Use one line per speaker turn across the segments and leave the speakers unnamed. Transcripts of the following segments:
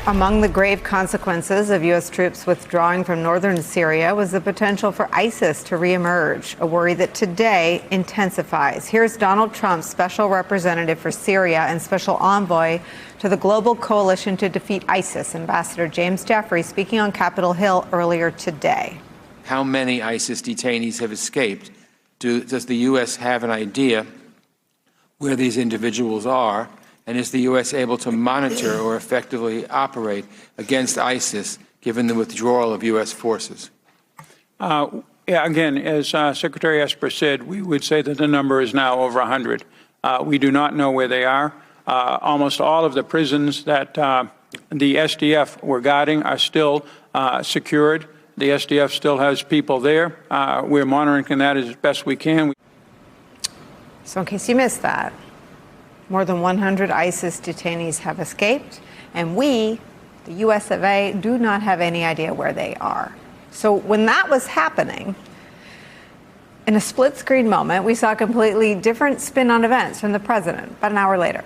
Among the grave consequences of U.S. troops withdrawing from northern Syria was the potential for ISIS to reemerge, a worry that today intensifies. Here's Donald Trump's special representative for Syria and special envoy to the global coalition to defeat ISIS, Ambassador James Jeffrey, speaking on Capitol Hill earlier today.
How many ISIS detainees have escaped? Does the U.S. have an idea where these individuals are? And is the U.S. able to monitor or effectively operate against ISIS, given the withdrawal of U.S. forces?
Again, as Secretary Esper said, we would say that the number is now over 100. We do not know where they are. Almost all of the prisons that the SDF were guarding are still secured. The SDF still has people there. We're monitoring that as best we can.
So in case you missed that, more than 100 ISIS detainees have escaped, and we, the U.S. of A., do not have any idea where they are. So when that was happening, in a split-screen moment, we saw a completely different spin on events from the president about an hour later.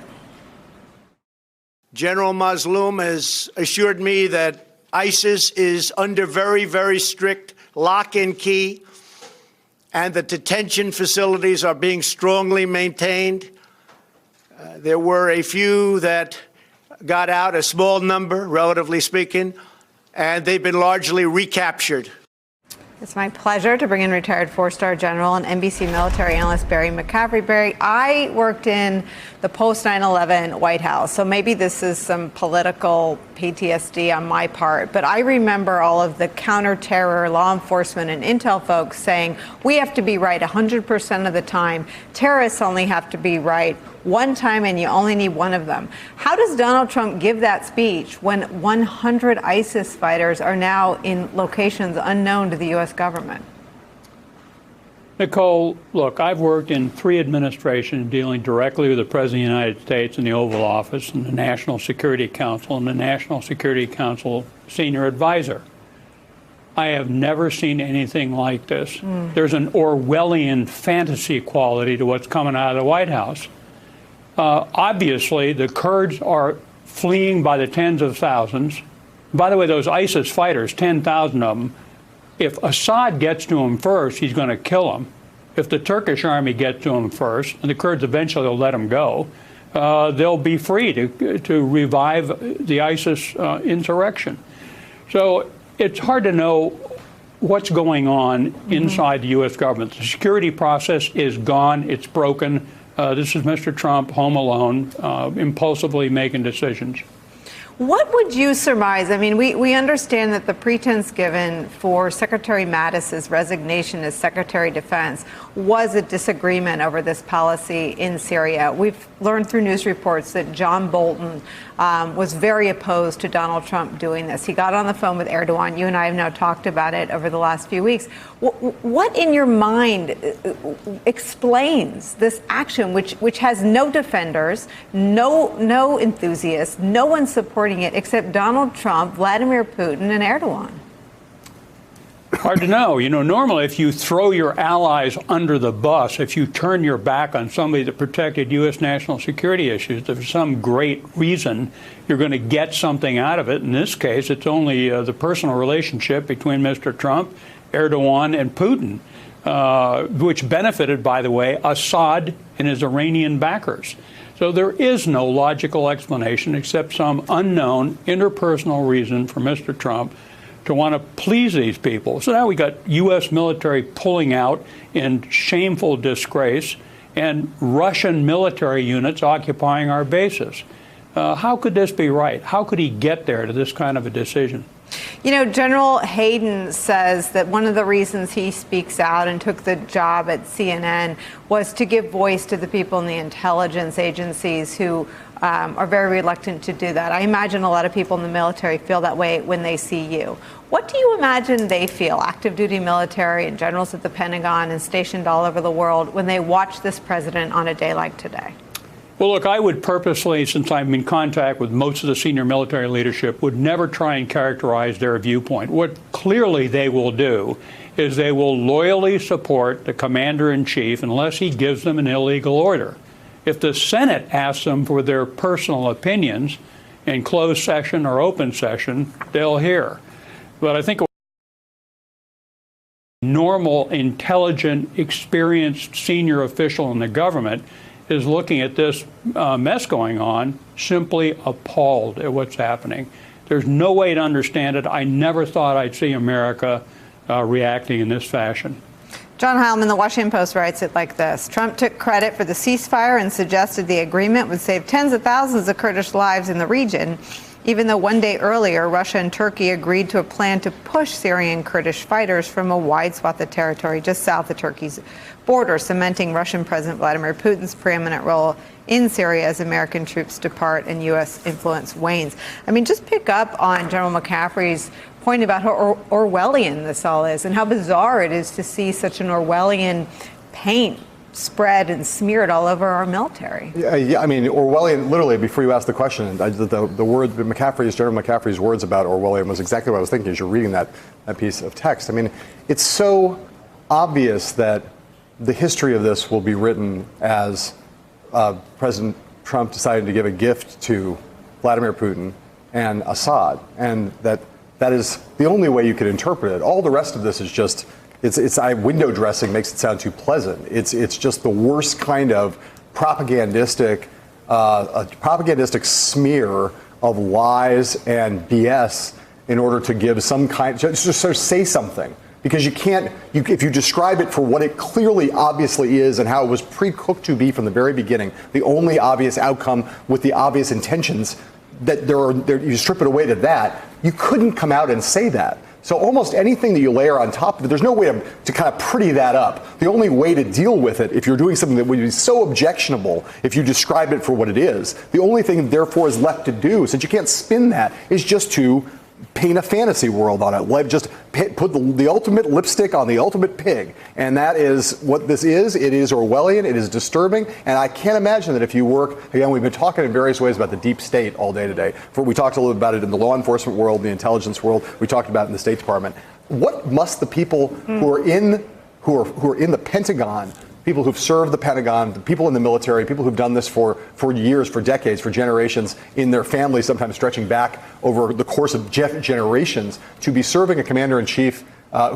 General Mazloum has assured me that ISIS is under very, very strict lock and key, and the detention facilities are being strongly maintained. There were a few that got out, a small number, relatively speaking, and they've been largely recaptured.
It's my pleasure to bring in retired four-star general and NBC military analyst Barry McCaffrey. Barry, I worked in the post-9/11 White House, so maybe this is some political PTSD on my part, but I remember all of the counter-terror law enforcement and intel folks saying, we have to be right 100% of the time. Terrorists only have to be right one time, and you only need one of them. How does Donald Trump give that speech when 100 ISIS fighters are now in locations unknown to the U.S. government?
Nicole, look, I've worked in 3 administrations dealing directly with the President of the United States in the Oval Office and the National Security Council and the National Security Council senior advisor. I have never seen anything like this. There's an Orwellian fantasy quality to what's coming out of the White House. Obviously, the Kurds are fleeing by the tens of thousands. By the way, those ISIS fighters, 10,000 of them, if Assad gets to them first, he's going to kill them. If the Turkish army gets to them first, and the Kurds eventually will let them go, they'll be free to revive the ISIS insurrection. So it's hard to know what's going on inside the U.S. government. The security process is gone. It's broken. This is Mr. Trump home alone, impulsively making decisions.
What would you surmise? I mean, we understand that the pretense given for Secretary Mattis's resignation as Secretary of Defense was a disagreement over this policy in Syria. We've learned through news reports that John Bolton was very opposed to Donald Trump doing this. He got on the phone with Erdogan. You and I have now talked about it over the last few weeks. What in your mind explains this action, which has no defenders, no enthusiasts, no one supporting it except Donald Trump, Vladimir Putin, and Erdogan?
Hard to know. You know, normally if you throw your allies under the bus, if you turn your back on somebody that protected U.S. national security issues, if for some great reason you're going to get something out of it. In this case, it's only the personal relationship between Mr. Trump, Erdogan, and Putin, which benefited, by the way, Assad and his Iranian backers. So there is no logical explanation except some unknown interpersonal reason for Mr. Trump to want to please these people. So now we got U.S. military pulling out in shameful disgrace and Russian military units occupying our bases. How could this be right? How could he get there to this kind of a decision?
You know, General Hayden says that one of the reasons he speaks out and took the job at CNN was to give voice to the people in the intelligence agencies who are very reluctant to do that. I imagine a lot of people in the military feel that way when they see you. What do you imagine they feel, active duty military and generals at the Pentagon and stationed all over the world, when they watch this president on a day like today?
Well, look, I would purposely, since I'm in contact with most of the senior military leadership, would never try and characterize their viewpoint. What clearly they will do is they will loyally support the commander-in-chief unless he gives them an illegal order. If the Senate asks them for their personal opinions, in closed session or open session, they'll hear. But I think a normal, intelligent, experienced senior official in the government is looking at this mess going on, simply appalled at what's happening. There's no way to understand it. I never thought I'd see America reacting in this fashion.
John Heilman, the Washington Post, writes it like this. Trump took credit for the ceasefire and suggested the agreement would save tens of thousands of Kurdish lives in the region, even though one day earlier, Russia and Turkey agreed to a plan to push Syrian Kurdish fighters from a wide swath of territory just south of Turkey's border, cementing Russian President Vladimir Putin's preeminent role in Syria as American troops depart and U.S. influence wanes. I mean, just pick up on General McCaffrey's point about how Orwellian this all is and how bizarre it is to see such an Orwellian paint spread and smeared all over our military.
Yeah, I mean, Orwellian, literally, before you asked the question, the word, General McCaffrey's words about Orwellian was exactly what I was thinking as you're reading that piece of text. I mean, it's so obvious that the history of this will be written as President Trump decided to give a gift to Vladimir Putin and Assad, and that is the only way you could interpret it. All the rest of this is just, window dressing makes it sound too pleasant. It's just the worst kind of propagandistic smear of lies and BS in order to give some kind, just sort of say something. Because you can't, if you describe it for what it clearly, obviously is and how it was pre-cooked to be from the very beginning, the only obvious outcome with the obvious intentions, that you strip it away to that, you couldn't come out and say that. So almost anything that you layer on top of it, there's no way to kind of pretty that up. The only way to deal with it, if you're doing something that would be so objectionable, if you describe it for what it is, the only thing therefore is left to do, since you can't spin that, is just to paint a fantasy world on it. Just put the ultimate lipstick on the ultimate pig. And that is what this is. It is Orwellian. It is disturbing. And I can't imagine that if you work, again, we've been talking in various ways about the deep state all day today. We talked a little bit about it in the law enforcement world, the intelligence world. We talked about it in the State Department. What must the people who are in the Pentagon, people who've served the Pentagon, the people in the military, people who've done this for years, for decades, for generations, in their families, sometimes stretching back over the course of generations, to be serving a commander-in-chief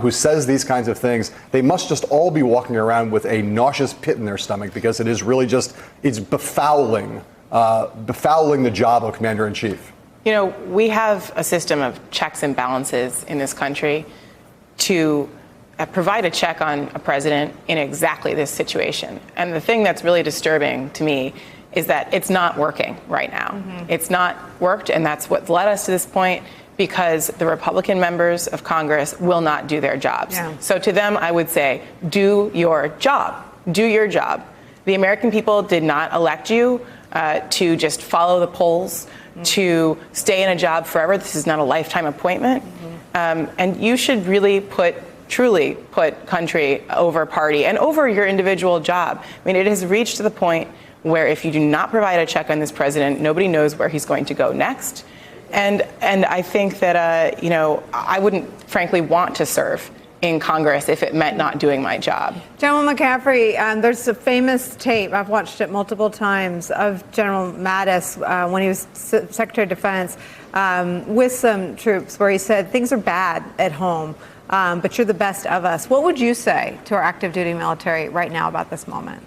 who says these kinds of things, they must just all be walking around with a nauseous pit in their stomach, because it is really just, it's befouling the job of commander-in-chief.
You know, we have a system of checks and balances in this country to provide a check on a president in exactly this situation. And the thing that's really disturbing to me is that it's not working right now. Mm-hmm. It's not worked, and that's what led us to this point, because the Republican members of Congress will not do their jobs. Yeah. So to them, I would say, do your job. Do your job. The American people did not elect you to just follow the polls, to stay in a job forever. This is not a lifetime appointment. Mm-hmm. And you should really truly put country over party and over your individual job. I mean, it has reached to the point where if you do not provide a check on this president, nobody knows where he's going to go next. And I think that, I wouldn't frankly want to serve in Congress if it meant not doing my job.
General McCaffrey, there's a famous tape, I've watched it multiple times, of General Mattis when he was Secretary of Defense with some troops, where he said, things are bad at home, but you're the best of us. What would you say to our active duty military right now about this moment?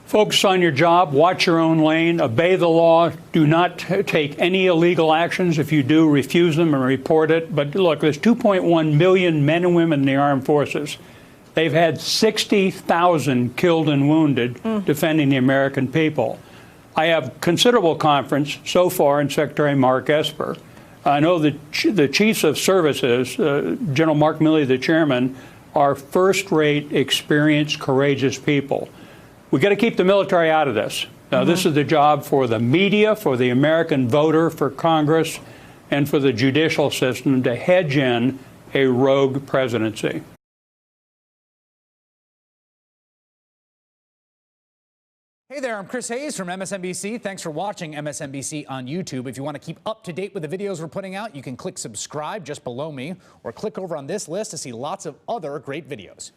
Focus on your job, watch your own lane, obey the law, do not take any illegal actions. If you do, refuse them and report it. But look, there's 2.1 million men and women in the armed forces. They've had 60,000 killed and wounded defending the American people. I have considerable confidence so far in Secretary Mark Esper. I know the chiefs of services, General Mark Milley, the chairman, are first-rate, experienced, courageous people. We got to keep the military out of this. Now, this is the job for the media, for the American voter, for Congress, and for the judicial system to hedge in a rogue presidency.
Hey there, I'm Chris Hayes from MSNBC. Thanks for watching MSNBC on YouTube. If you want to keep up to date with the videos we're putting out, you can click subscribe just below me, or click over on this list to see lots of other great videos.